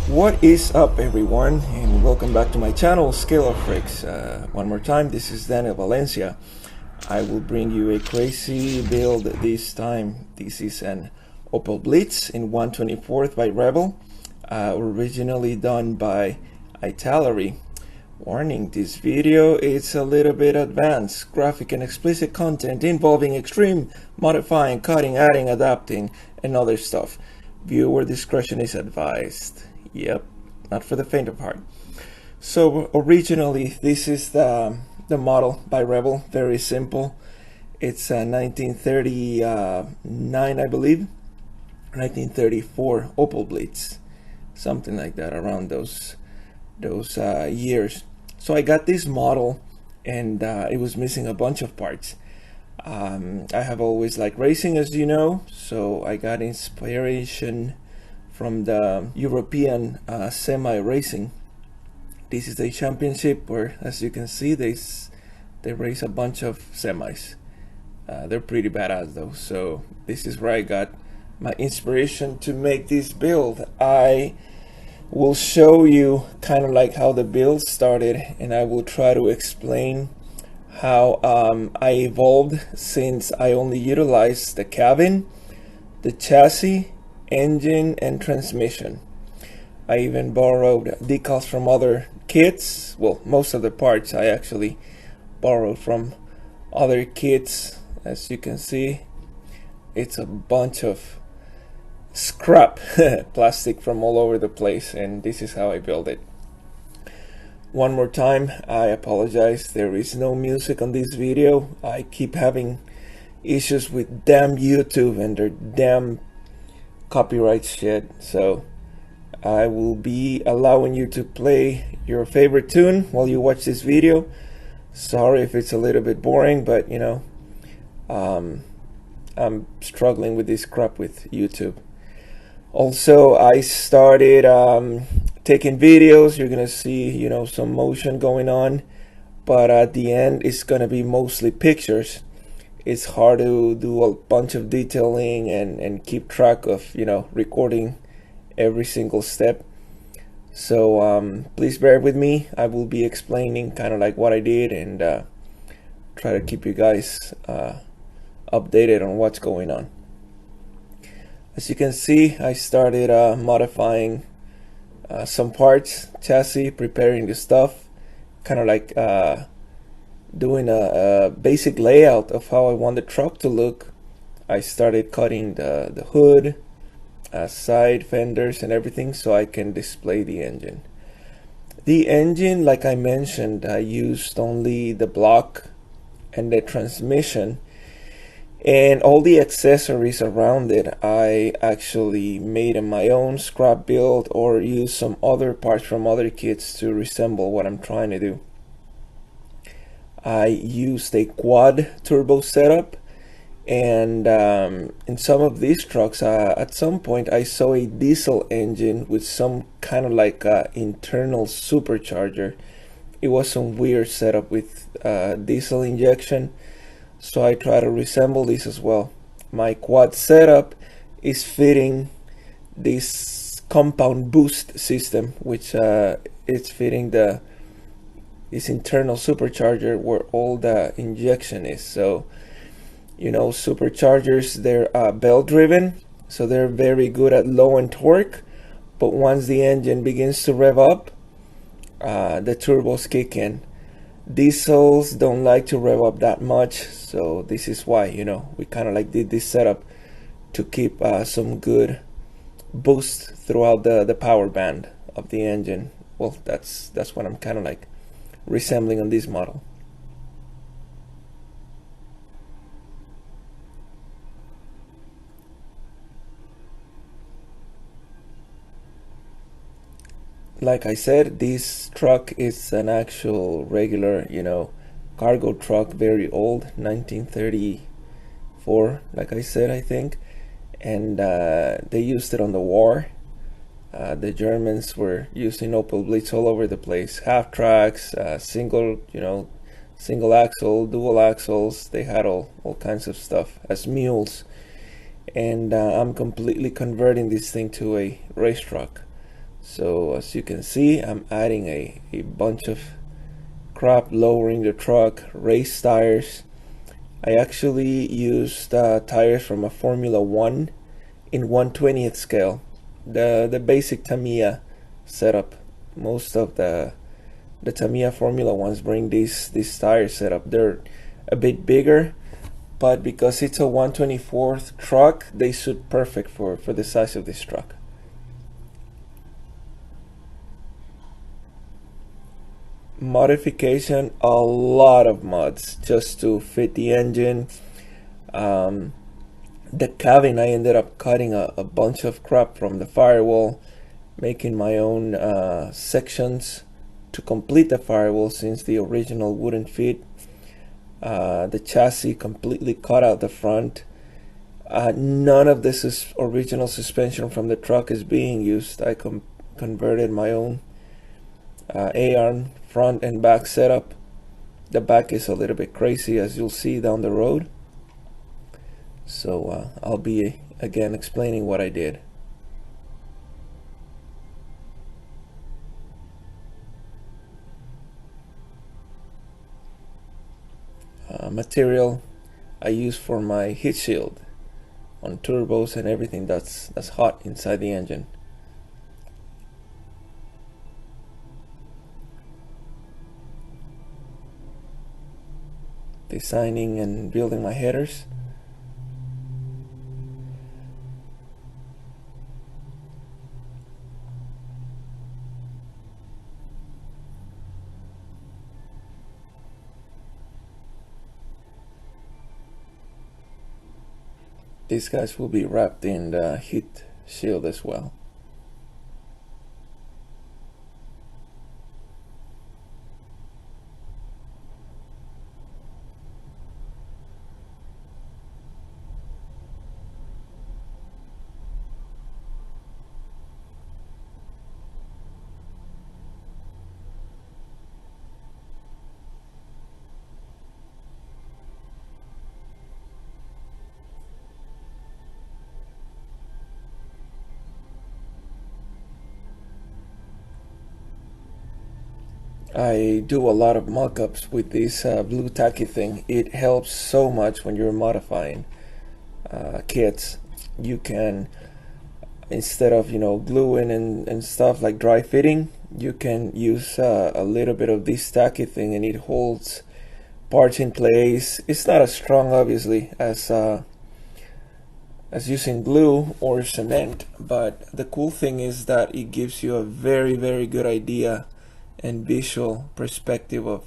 What is up, everyone, and welcome back to my channel, Scale of Freaks. One more time, this is Daniel Valencia. I will bring you a crazy build this time. This is an Opel Blitz in 1/24 by Revell, originally done by Italeri. Warning, this video is a little bit advanced, graphic and explicit content involving extreme modifying, cutting, adding, adapting, and other stuff. Viewer discretion is advised. Yep, not for the faint of heart. So originally, this is the model by Revell. Very simple. It's 1939, I believe, 1934 Opel Blitz, something like that, around those years. So I got this model, and it was missing a bunch of parts. I have always liked racing, as you know, so I got inspiration from the European semi-racing. This is a championship where, as you can see, they race a bunch of semis. They're pretty badass though, so this is where I got my inspiration to make this build. I will show you kind of like how the build started, and I will try to explain how I evolved since I only utilized the cabin, the chassis, engine, and transmission. I even borrowed decals from other kits. Well, most of the parts I actually borrowed from other kits. As you can see, it's a bunch of scrap plastic from all over the place, and this is how I built it. One more time, I apologize, there is no music on this video. I keep having issues with damn YouTube and their damn copyright shit, so I will be allowing you to play your favorite tune while you watch this video. Sorry if it's a little bit boring, but you know, I'm struggling with this crap with YouTube. Also, I started taking videos. You're gonna see, you know, some motion going on, but at the end it's gonna be mostly pictures. It's hard to do a bunch of detailing and keep track of, you know, recording every single step. So please bear with me. I will be explaining kind of like what I did, and try to keep you guys updated on what's going on. As you can see, I started modifying some parts, chassis, preparing the stuff, kind of like doing a basic layout of how I want the truck to look. I started cutting the hood, side fenders, and everything so I can display the engine. The engine, like I mentioned, I used only the block and the transmission, and all the accessories around it I actually made in my own scrap build or used some other parts from other kits to resemble what I'm trying to do. I used a quad turbo setup, and in some of these trucks at some point I saw a diesel engine with some kind of like internal supercharger. It was some weird setup with diesel injection, so I try to resemble this as well. My quad setup is fitting this compound boost system, which is fitting this internal supercharger where all the injection is. So, you know, superchargers, they're belt driven, so they're very good at low end torque, but once the engine begins to rev up, the turbos kick in. Diesels don't like to rev up that much, so this is why, you know, we kind of like did this setup to keep some good boost throughout the power band of the engine. Well, that's what I'm kind of like resembling on this model. Like I said, this truck is an actual regular, you know, cargo truck, very old, 1934, like I said, I think, and they used it on the war. The Germans were using Opel Blitz all over the place, half tracks, single, you know, single axle, dual axles. They had all kinds of stuff as mules, and I'm completely converting this thing to a race truck. So as you can see, I'm adding a bunch of crap, lowering the truck, race tires. I actually used tires from a Formula 1 in 1/20th scale, the basic Tamiya setup. Most of the Tamiya Formula 1s bring these tire setup. They're a bit bigger, but because it's a 1/24th truck, they suit perfect for the size of this truck. Modification, a lot of mods just to fit the engine. Um, the cabin, I ended up cutting a bunch of crap from the firewall, making my own sections to complete the firewall since the original wouldn't fit. The chassis completely cut out the front. None of this original suspension from the truck is being used. I converted my own A-arm front and back setup. The back is a little bit crazy, as you'll see down the road. So I'll be again explaining what I did. Material I use for my heat shield on turbos and everything that's hot inside the engine. Designing and building my headers. These guys will be wrapped in the heat shield as well. I do a lot of mock-ups with this blue tacky thing. It helps so much when you're modifying kits. You can, instead of gluing and stuff like dry fitting, you can use a little bit of this tacky thing, and it holds parts in place. It's not as strong, obviously, as using glue or cement, but the cool thing is that it gives you a very good idea and visual perspective of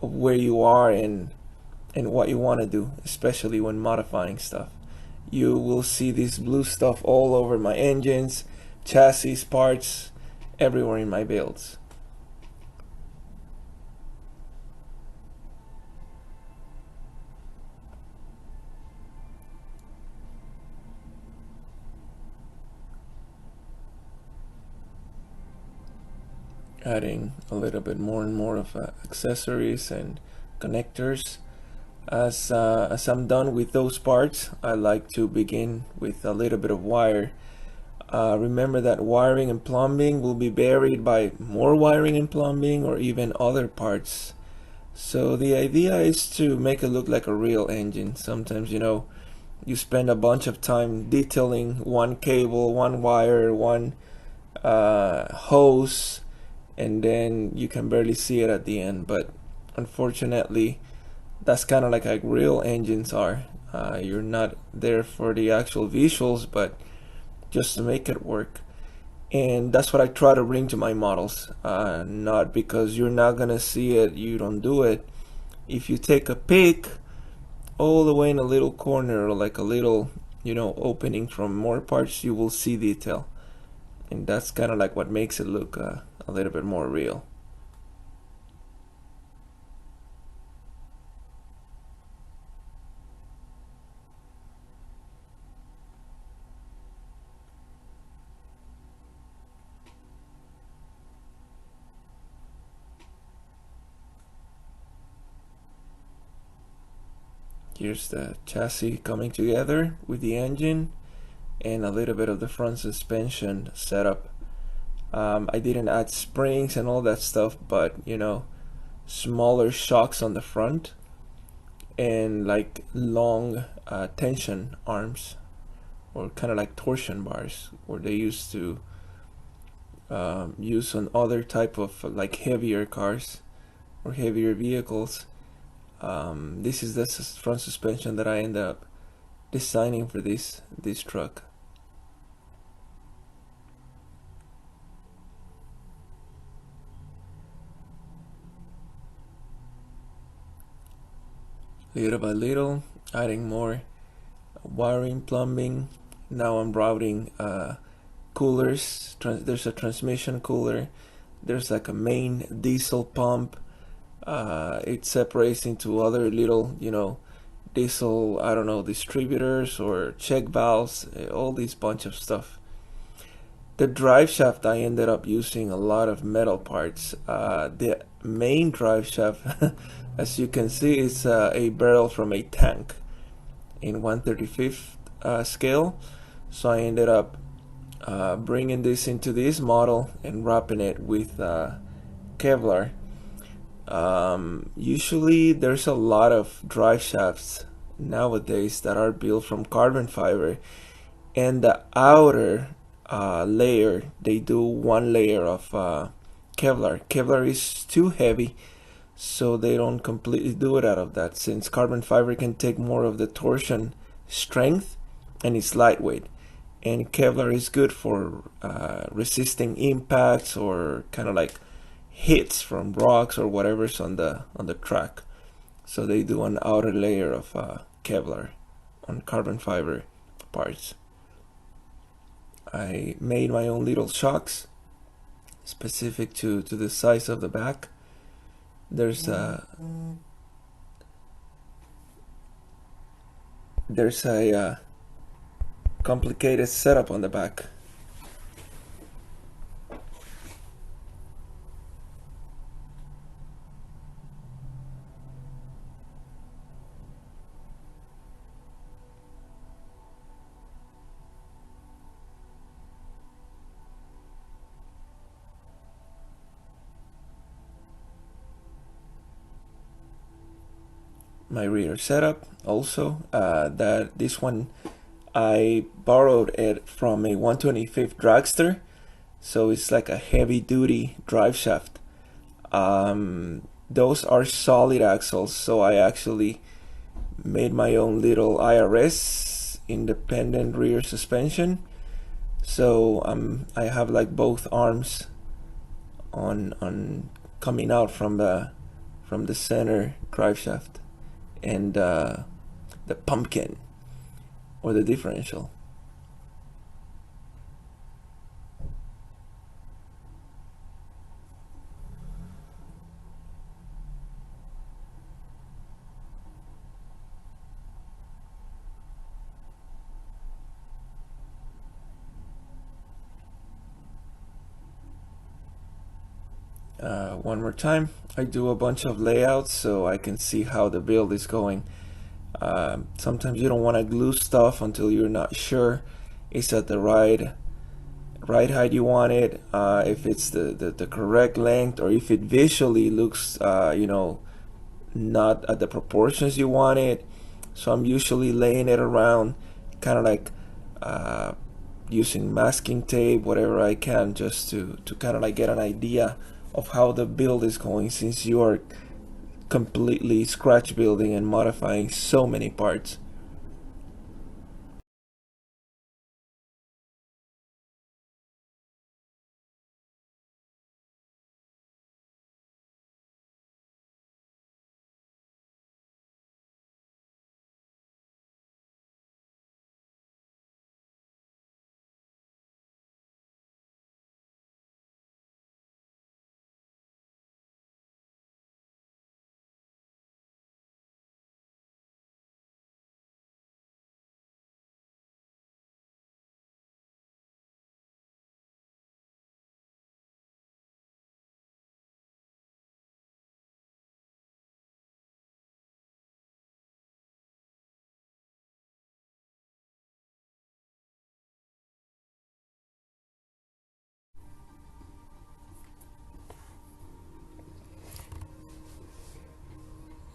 where you are and what you want to do, especially when modifying stuff. You will see this blue stuff all over my engines, chassis, parts, everywhere in my builds. Adding a little bit more and more of accessories and connectors. As I'm done with those parts, I like to begin with a little bit of wire. Remember that wiring and plumbing will be buried by more wiring and plumbing or even other parts. So the idea is to make it look like a real engine. Sometimes you spend a bunch of time detailing one cable, one wire, one hose, and then you can barely see it at the end. But unfortunately, that's kind of like real engines are. You're not there for the actual visuals, but just to make it work. And that's what I try to bring to my models. Not because you're not gonna see it, you don't do it. If you take a pic all the way in a little corner, or like a little opening from more parts, you will see detail. And that's kind of like what makes it look a little bit more real. Here's the chassis coming together with the engine and a little bit of the front suspension setup. I didn't add springs and all that stuff, but you know, smaller shocks on the front and like long tension arms, or kind of like torsion bars, where they used to use on other type of like heavier cars or heavier vehicles. This is the front suspension that I ended up designing for this truck. Little by little, adding more wiring, plumbing. Now I'm routing coolers. There's a transmission cooler. There's like a main diesel pump. It separates into other little, you know, diesel, I don't know, distributors or check valves, all these bunch of stuff. The drive shaft, I ended up using a lot of metal parts. The main drive shaft, as you can see, is a barrel from a tank in 1/35th scale. So I ended up bringing this into this model and wrapping it with Kevlar. Usually there's a lot of drive shafts nowadays that are built from carbon fiber, and the outer layer, they do one layer of Kevlar. Kevlar is too heavy, so they don't completely do it out of that, since carbon fiber can take more of the torsion strength and it's lightweight. And Kevlar is good for resisting impacts or kind of like hits from rocks or whatever's on the track. So they do an outer layer of Kevlar on carbon fiber parts. I made my own little shocks specific to the size of the back. There's a complicated setup on the back. My rear setup also, that this one I borrowed it from a 1/25th dragster, so it's like a heavy duty drive shaft. Those are solid axles, so I actually made my own little IRS, independent rear suspension. So I have like both arms on coming out from the center drive shaft, and the pumpkin or the differential. One more time, I do a bunch of layouts so I can see how the build is going. Sometimes you don't want to glue stuff until you're not sure it's at the right height you want it, if it's the correct length, or if it visually looks you know, not at the proportions you want it. So I'm usually laying it around, kind of like uh, using masking tape, whatever I can, just to kind of like get an idea of how the build is going, since you are completely scratch building and modifying so many parts.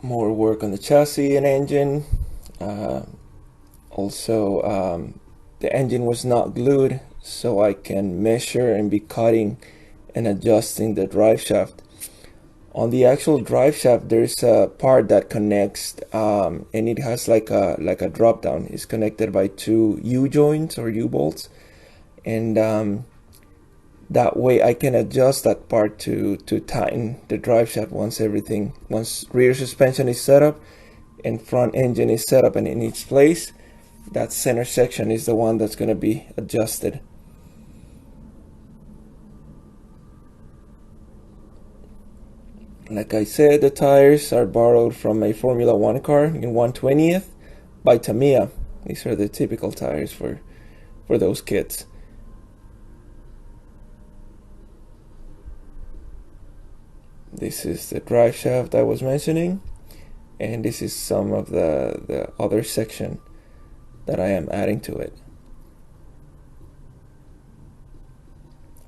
more work on the chassis and engine. Also, the engine was not glued, so I can measure and be cutting and adjusting the drive shaft. On the actual drive shaft, there's a part that connects, and it has like a drop down. It's connected by two U joints or U bolts, and that way I can adjust that part to tighten the drive shaft once rear suspension is set up and front engine is set up and in its place. That center section is the one that's going to be adjusted. Like I said, the tires are borrowed from a Formula One car in 1/20th by Tamiya. These are the typical tires for those kits. This is the drive shaft I was mentioning, and this is some of the other section that I am adding to it.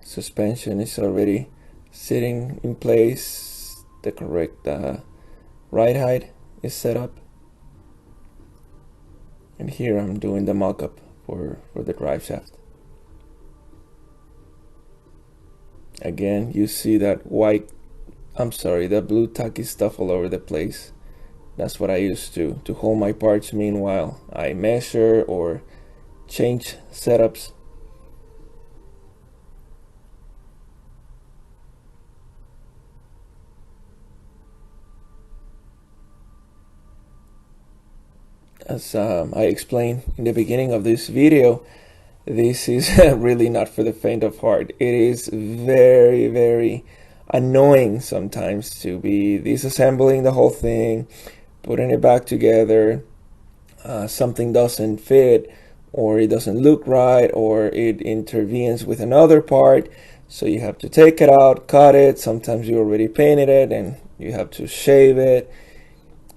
Suspension is already sitting in place. The correct ride height is set up, and here I'm doing the mock-up for the drive shaft. Again, you see that the blue tacky stuff all over the place. That's what I use to hold my parts meanwhile I measure or change setups. As I explained in the beginning of this video, this is really not for the faint of heart. It is very, very annoying sometimes to be disassembling the whole thing, putting it back together. Something doesn't fit, or it doesn't look right, or it intervenes with another part, so you have to take it out, cut it. Sometimes you already painted it and you have to shave it.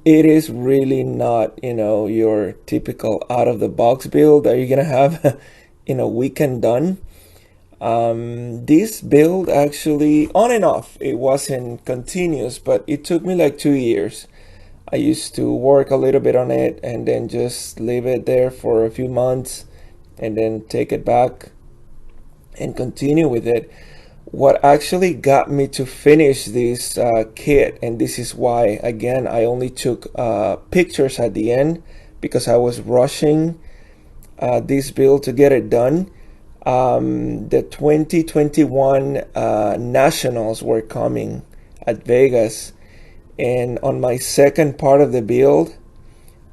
It is really not, your typical out-of-the-box build that you're gonna have in a weekend done. This build actually, on and off, it wasn't continuous, but it took me like 2 years. I used to work a little bit on it and then just leave it there for a few months and then take it back and continue with it. What actually got me to finish this kit, and this is why, again, I only took pictures at the end because I was rushing this build to get it done. The 2021 Nationals were coming at Vegas, and on my second part of the build,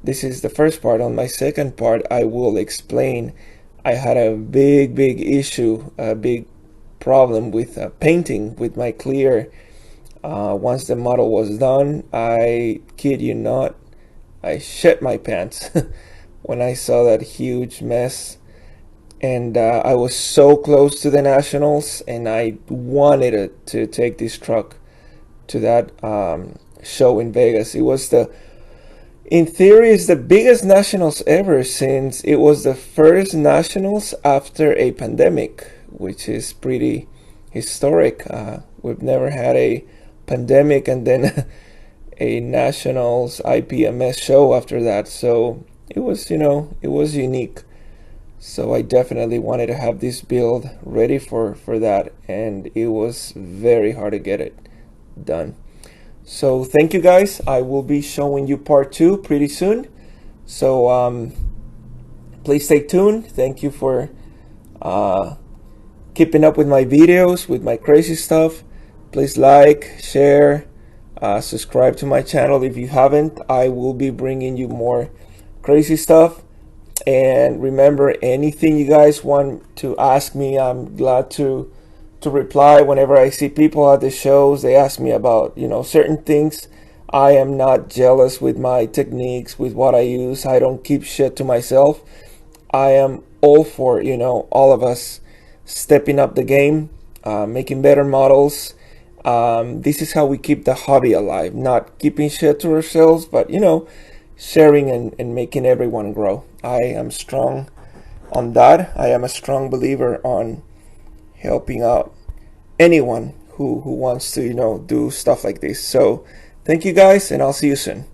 this is the first part. On my second part, I will explain I had a big issue, a big problem with painting with my clear. Once the model was done, I kid you not, I shit my pants when I saw that huge mess. And I was so close to the Nationals, and I wanted to take this truck to that show in Vegas. It was in theory, it's the biggest Nationals ever, since it was the first Nationals after a pandemic, which is pretty historic. We've never had a pandemic and then a Nationals IPMS show after that. So it was, it was unique. So I definitely wanted to have this build ready for that, and it was very hard to get it done. So thank you guys. I will be showing you part 2 pretty soon. So please stay tuned. Thank you for keeping up with my videos, with my crazy stuff. Please like, share, subscribe to my channel if you haven't. I will be bringing you more crazy stuff. And remember, anything you guys want to ask me, I'm glad to reply. Whenever I see people at the shows, they ask me about, certain things. I am not jealous with my techniques, with what I use. I don't keep shit to myself. I am all for, all of us stepping up the game, making better models. This is how we keep the hobby alive, not keeping shit to ourselves, but, sharing and making everyone grow. I am strong on that. I am a strong believer on helping out anyone who wants to, do stuff like this. So thank you guys, and I'll see you soon.